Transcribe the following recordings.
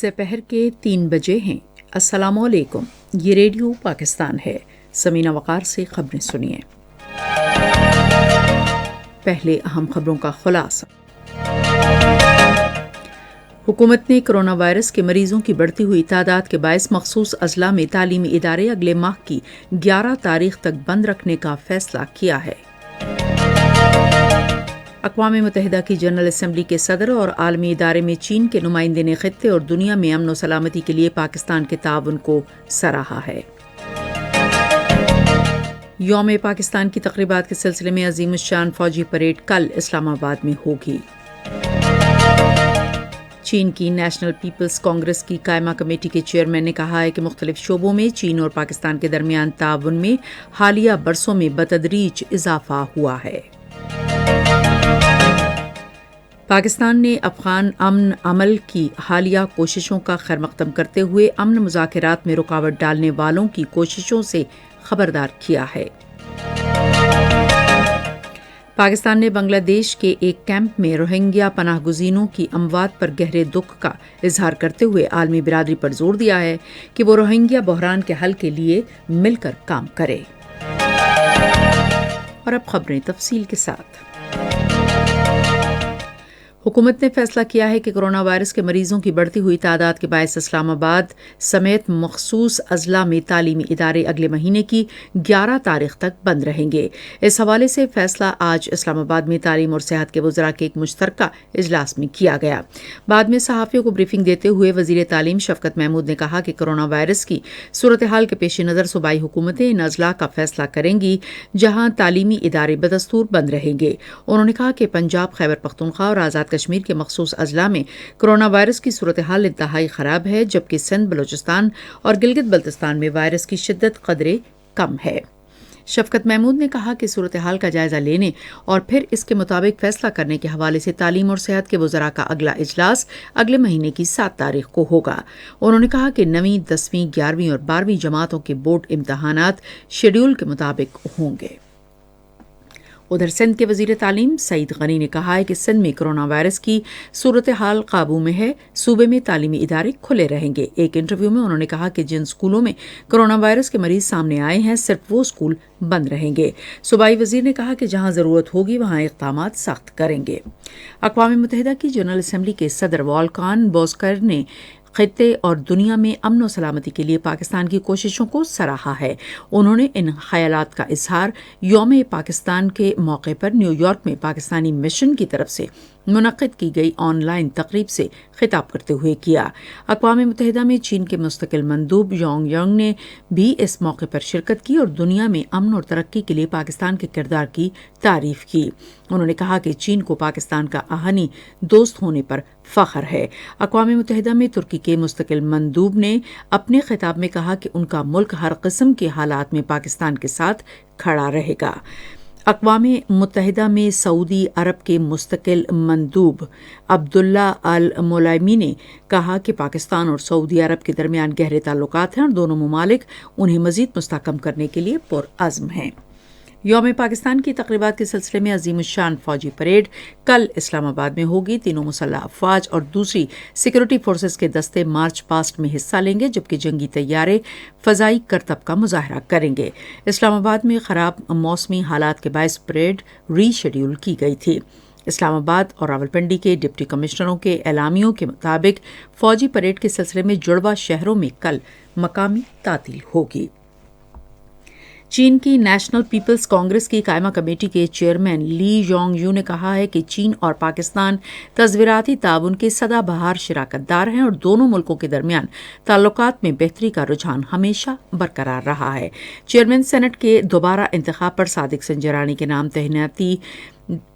दोपहर के 3 बजे हैं। अस्सलाम वालेकुम, ये रेडियो पाकिस्तान है। समीना वक़ार से खबरें सुनिए। पहले अहम खबरों का खुलासा। हुकूमत ने कोरोना वायरस के मरीजों की बढ़ती हुई तादाद के बायस मखसूस अजला में तालीमी इदारे अगले माह की 11 तारीख तक बंद रखने का फैसला किया है। अक़वाम मुत्तहिदा की जनरल असम्बली के सदर और आलमी इदारे में चीन के नुमाइंदे ने खित्ते और दुनिया में अमन व सलामती के लिए पाकिस्तान के ताउन को सराहा है। यौम पाकिस्तान की तक़रीबात के सिलसिले में अज़ीमुश्शान फ़ौजी परेड कल इस्लामाबाद में होगी। चीन की नेशनल पीपल्स कांग्रेस की कायमा कमेटी के चेयरमैन ने कहा है कि मुख्तलिफ शोबों में चीन और पाकिस्तान के दरमियान ताउन में हालिया बरसों में बतदरीज इजाफा हुआ है। पाकिस्तान ने अफगान अमन अमल की हालिया कोशिशों का खैर मकदम करते हुए अमन मुज़ाकरात में रुकावट डालने वालों की कोशिशों से खबरदार किया है। पाकिस्तान ने बांग्लादेश के एक कैंप में रोहिंग्या पनाह गुज़ीनों की अमवात पर गहरे दुख का इजहार करते हुए आलमी बिरादरी पर जोर दिया है कि वो रोहिंग्या बहरान के हल के लिए मिलकर काम करे। और अब खबरें तफसील के साथ। हुकूमत ने फैसला किया है कि कोरोना वायरस के मरीजों की बढ़ती हुई तादाद के बायस इस्लामाबाद समेत मखसूस अजला में तालीमी इदारे अगले महीने की 11 तारीख तक बंद रहेंगे। इस हवाले से फैसला आज इस्लामाबाद में तालीम और सेहत के वज़रा के एक मुश्तरका इजलास में किया गया। बाद में सहाफ़ियों को ब्रीफिंग देते हुए वज़ीर तालीम शफ़कत महमूद ने कहा कि कोरोना वायरस की सूरत हाल के पेश नज़र सूबाई हुकूमतें इन अजला का फैसला करेंगी जहाँ तालीमी इदारे बदस्तूर बंद रहेंगे। उन्होंने कहा कि पंजाब, खैबर पख्तूनख्वा और आज़ाद कश्मीर के मखसूस अजला में कोरोना वायरस की सूरत हाल इंतहाई ख़राब है, जबकि सिंध, बलूचिस्तान और गिलगित बल्तिस्तान में वायरस की शिद्दत कदरे कम है। शफ़कत महमूद ने कहा कि सूरत हाल का जायज़ा लेने और फिर इसके मुताबिक फैसला करने के हवाले से तालीम और सेहत के वज़रा का अगला इजलास अगले महीने की 7 तारीख को होगा। उन्होंने कहा कि 9वीं, 10वीं, 11वीं और 12वीं जमातों के बोर्ड इम्तहानात शेड्यूल के मुताबिक होंगे। उधर सिंध के वज़ीर तालीम सईद गनी ने कहा है कि सिंध में कोरोना वायरस की सूरत हाल काबू में है, सूबे में तालीमी इदारे खुले रहेंगे। एक इंटरव्यू में उन्होंने कहा कि जिन स्कूलों में कोरोना वायरस के मरीज सामने आए हैं, सिर्फ वो स्कूल बंद रहेंगे। सूबाई वज़ीर ने कहा कि जहां ज़रूरत होगी वहां इक़दामात सख्त करेंगे। अक़वाम मुत्तहिदा की जनरल असम्बली के सदर वॉल्कान बोस्कर ने खित्ते और दुनिया में अमन और सलामती के लिए पाकिस्तान की कोशिशों को सराहा है। उन्होंने इन ख़यालात का इजहार यौम पाकिस्तान के मौके पर न्यूयॉर्क में पाकिस्तानी मिशन की तरफ से मुनक़्क़िद की गई ऑनलाइन तकरीब से खिताब करते हुए किया। अक़वाम मुत्तहिदा में चीन के मुस्तकिल मंदूब योंग योंग ने भी इस मौके पर शिरकत की और दुनिया में अमन और तरक्की के लिए पाकिस्तान के किरदार की तारीफ की। उन्होंने कहा कि चीन को पाकिस्तान का आहनी दोस्त होने पर फ़ख्र है। अक़वाम मुत्तहिदा में तुर्की के मुस्तकिल मंदूब ने अपने खिताब में कहा कि उनका मुल्क हर किस्म के हालात में पाकिस्तान के साथ खड़ा रहेगा। अक़वाम मुत्तहिदा में सऊदी अरब के मुस्तकिल मंदूब अब्दुल्ला अल मोलाइमी ने कहा कि पाकिस्तान और सऊदी अरब के दरमियान गहरे ताल्लुकात हैं और दोनों ममालिक उन्हें मज़ीद मुस्तहकम करने के लिए पुरअज़्म हैं। यौम पाकिस्तान की तक़रीबात के सिलसिले में अज़ीमुश्शान फ़ौजी परेड कल इस्लामाबाद में होगी। तीनों मुसल्लह अफ़वाज और दूसरी सिक्योरिटी फोर्सेस के दस्ते मार्च पास्ट में हिस्सा लेंगे, जबकि जंगी तैयारे फ़ज़ाई करतब का मुजाहरा करेंगे। इस्लामाबाद में ख़राब मौसमी हालात के बायस परेड रीशेड्यूल की गई थी। इस्लामाबाद और रावलपिंडी के डिप्टी कमिश्नरों के एलामियों के मुताबिक फ़ौजी परेड के सिलसिले में जुड़वा शहरों में कल मकामी तातील होगी। चीन की नेशनल पीपल्स कांग्रेस की कायमा कमेटी के चेयरमैन ली जोंग यू ने कहा है कि चीन और पाकिस्तान तज़वीराती ताउन के सदाबहार शराकतदार हैं और दोनों मुल्कों के दरमियान ताल्लुकात में बेहतरी का रुझान हमेशा बरकरार रहा है। चेयरमैन सेनेट के दोबारा इंतखाब पर सादिक संजरानी के नाम तहनीती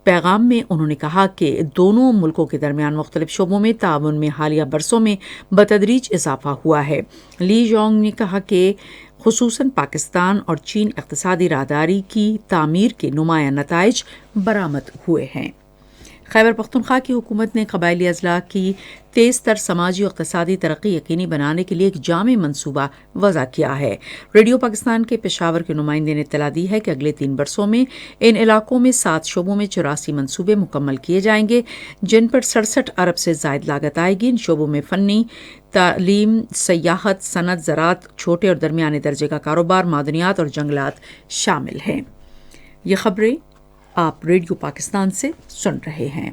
पैगाम में उन्होंने कहा कि दोनों मुल्कों के दरमियान मुख्तलिफ शोबों में ताउन में हालिया बरसों में बतदरीज इजाफा हुआ है। ली जोंग ने कहा कि खुसूसन पाकिस्तान और चीन इक़्तिसादी राहदारी की तामीर के नुमाया नताइज बरामद हुए हैं। खैबर पख्तूनख्वा की हुकूमत ने कबायली अजला की तेज़ तर समाजी और इक़्तिसादी तरक्की यकीनी बनाने के लिए एक जामे मनसूबा वज़ा किया है। रेडियो पाकिस्तान के पेशावर के नुमाइंदे ने इत्तला दी है कि अगले 3 बरसों में इन इलाकों में 7 शोबों में 84 मनसूबे मुकम्मल किए जाएंगे, जिन पर 67 अरब से ज़ायद लागत आएगी। इन शोबों में फ़नी تعلیم، سیاحت، صنعت، زراعت، چھوٹے اور درمیانے درجے کا کاروبار، معدنیات اور جنگلات شامل ہیں۔ یہ خبریں آپ ریڈیو پاکستان سے سن رہے ہیں۔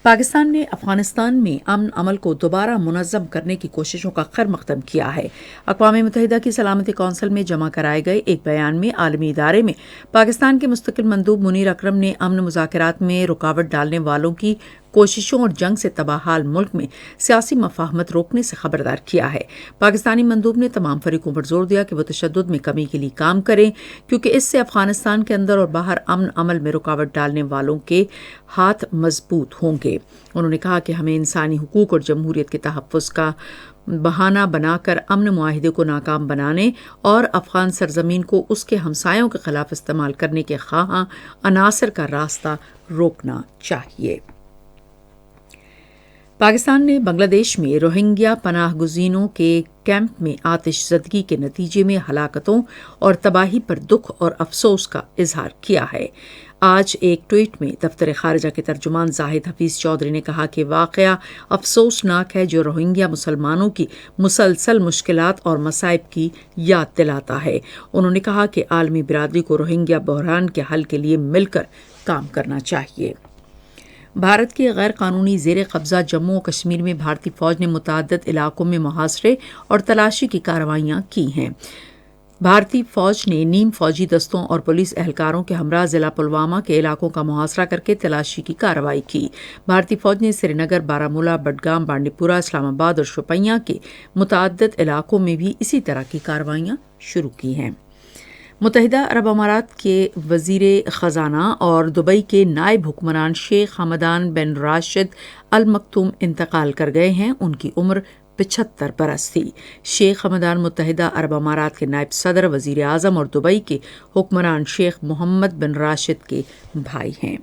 پاکستان نے افغانستان میں امن عمل کو دوبارہ منظم کرنے کی کوششوں کا خیر مقدم کیا ہے۔ اقوام متحدہ کی سلامتی کونسل میں جمع کرائے گئے ایک بیان میں عالمی ادارے میں پاکستان کے مستقل مندوب منیر اکرم نے امن مذاکرات میں رکاوٹ ڈالنے والوں کی کوششوں اور جنگ سے تباہ حال ملک میں سیاسی مفاہمت روکنے سے خبردار کیا ہے۔ پاکستانی مندوب نے تمام فریقوں پر زور دیا کہ وہ تشدد میں کمی کے لیے کام کریں، کیونکہ اس سے افغانستان کے اندر اور باہر امن عمل میں رکاوٹ ڈالنے والوں کے ہاتھ مضبوط ہوں گے۔ انہوں نے کہا کہ ہمیں انسانی حقوق اور جمہوریت کے تحفظ کا بہانہ بنا کر امن معاہدے کو ناکام بنانے اور افغان سرزمین کو اس کے ہمسایوں کے خلاف استعمال کرنے کے خواہاں عناصر کا راستہ روکنا چاہیے۔ پاکستان نے بنگلہ دیش میں روہنگیا پناہ گزینوں کے کیمپ میں آتش زدگی کے نتیجے میں ہلاکتوں اور تباہی پر دکھ اور افسوس کا اظہار کیا ہے۔ آج ایک ٹویٹ میں دفتر خارجہ کے ترجمان زاہد حفیظ چودھری نے کہا کہ واقعہ افسوسناک ہے جو روہنگیا مسلمانوں کی مسلسل مشکلات اور مصائب کی یاد دلاتا ہے۔ انہوں نے کہا کہ عالمی برادری کو روہنگیا بحران کے حل کے لیے مل کر کام کرنا چاہیے۔ بھارت کے غیر قانونی زیر قبضہ جموں و کشمیر میں بھارتی فوج نے متعدد علاقوں میں محاصرے اور تلاشی کی کارروائیاں کی ہیں۔ بھارتی فوج نے نیم فوجی دستوں اور پولیس اہلکاروں کے ہمراہ ضلع پلوامہ کے علاقوں کا محاصرہ کر کے تلاشی کی کارروائی کی۔ بھارتی فوج نے سری نگر، بارہمولہ، بڈگام، بانڈی پورہ، اسلام آباد اور شوپیاں کے متعدد علاقوں میں بھی اسی طرح کی کارروائیاں شروع کی ہیں۔ متحدہ عرب امارات کے وزیر خزانہ اور دبئی کے نائب حکمران شیخ حمدان بن راشد المکتوم انتقال کر گئے ہیں۔ ان کی عمر 75 برس تھی۔ شیخ حمدان متحدہ عرب امارات کے نائب صدر، وزیر اعظم اور دبئی کے حکمران شیخ محمد بن راشد کے بھائی ہیں۔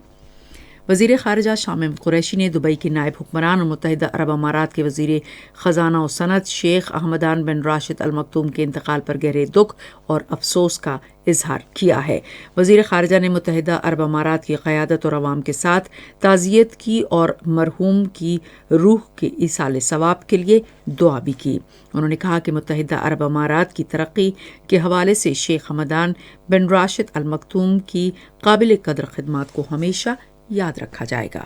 وزیر خارجہ شاہ محمود قریشی نے دبئی کے نائب حکمران اور متحدہ عرب امارات کے وزیر خزانہ و صنعت شیخ حمدان بن راشد المکتوم کے انتقال پر گہرے دکھ اور افسوس کا اظہار کیا ہے۔ وزیر خارجہ نے متحدہ عرب امارات کی قیادت اور عوام کے ساتھ تعزیت کی اور مرحوم کی روح کے ایصال ثواب کے لیے دعا بھی کی۔ انہوں نے کہا کہ متحدہ عرب امارات کی ترقی کے حوالے سے شیخ حمدان بن راشد المکتوم کی قابل قدر خدمات کو ہمیشہ یاد رکھا جائے گا۔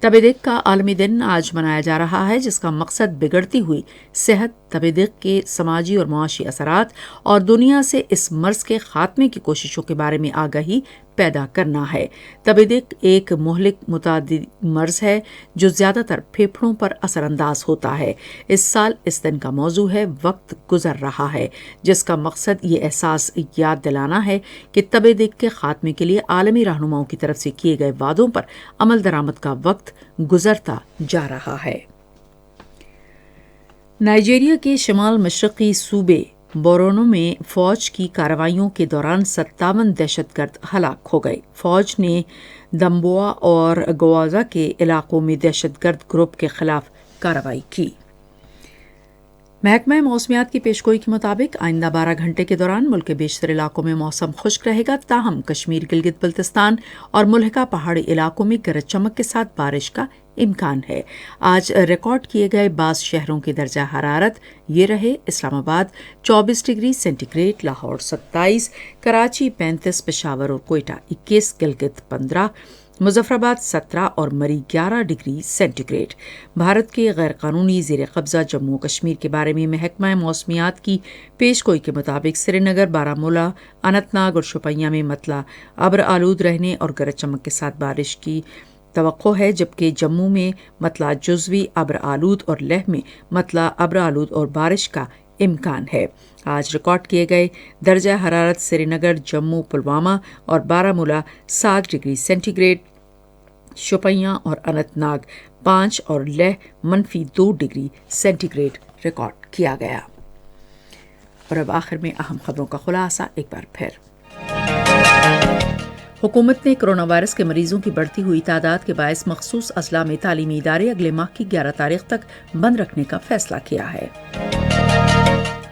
تب دق کا عالمی دن آج منایا جا رہا ہے، جس کا مقصد بگڑتی ہوئی صحت، تب دق کے سماجی اور معاشی اثرات اور دنیا سے اس مرض کے خاتمے کی کوششوں کے بارے میں آگاہی پیدا کرنا ہے۔ تب دق ایک مہلک متعدی مرض ہے جو زیادہ تر پھیپھڑوں پر اثر انداز ہوتا ہے۔ اس سال اس دن کا موضوع ہے وقت گزر رہا ہے، جس کا مقصد یہ احساس یاد دلانا ہے کہ تب دق کے خاتمے کے لیے عالمی رہنماؤں کی طرف سے کیے گئے وعدوں پر عمل درآمد کا وقت گزرتا جا رہا ہے۔ نائجیریا کے شمال مشرقی صوبے بورونو میں فوج کی کارروائیوں کے دوران 57 دہشت گرد ہلاک ہو گئے۔ فوج نے دمبوا اور گوازا کے علاقوں میں دہشت گرد گروپ کے خلاف کارروائی کی۔ محکمہ موسمیات کی پیشگوئی کے مطابق آئندہ 12 گھنٹے کے دوران ملک کے بیشتر علاقوں میں موسم خشک رہے گا، تاہم کشمیر، گلگت بلتستان اور ملحقہ پہاڑی علاقوں میں گرج چمک کے ساتھ بارش کا امکان ہے۔ آج ریکارڈ کیے گئے بعض شہروں کے درجہ حرارت یہ رہے: Islamabad 24 degree centigrade, Lahore 27، Karachi 35، Peshawar اور کوئٹہ 21، گلگت 15، مظفر آباد 17 اور Murree 11 degree centigrade. Bharat کے غیر قانونی زیر قبضہ جموں و کشمیر کے بارے میں محکمہ موسمیات کی پیشگوئی کے مطابق سری نگر، بارہمولہ، اننت ناگ اور شوپیاں میں مطلع ابر آلود رہنے اور گرج چمک کے ساتھ بارش کی توقع ہے، جبکہ جموں میں مطلع جزوی ابر آلود اور لیہ میں مطلع ابر آلود اور بارش کا امکان ہے۔ آج ریکارڈ کیے گئے درجہ حرارت سری نگر، جموں، پلوامہ اور Baramulla 7 degree centigrade, Shopian اور اننت ناگ 5 اور Leh -2 degree centigrade record کیا گیا۔ اور اب آخر میں اہم خبروں کا خلاصہ ایک بار پھر۔ حکومت نے کرونا وائرس کے مریضوں کی بڑھتی ہوئی تعداد کے باعث مخصوص اضلاع میں تعلیمی ادارے اگلے ماہ کی 11 تاریخ تک بند رکھنے کا فیصلہ کیا ہے۔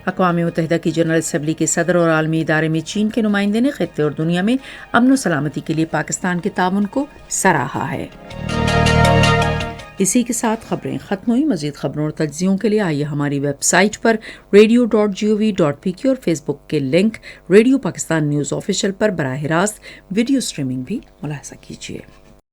اقوام متحدہ کی جنرل اسمبلی کے صدر اور عالمی ادارے میں چین کے نمائندے نے خطے اور دنیا میں امن و سلامتی کے لیے پاکستان کے تعاون کو سراہا ہے۔ اسی کے ساتھ خبریں ختم ہوئی. مزید خبروں اور تجزیوں کے لیے آئیے ہماری ویب سائٹ پر radio.gov.pk اور فیس بک کے link radio Pakistan news official پر براہ راست ویڈیو سٹریمنگ بھی ملاحظہ کیجیے.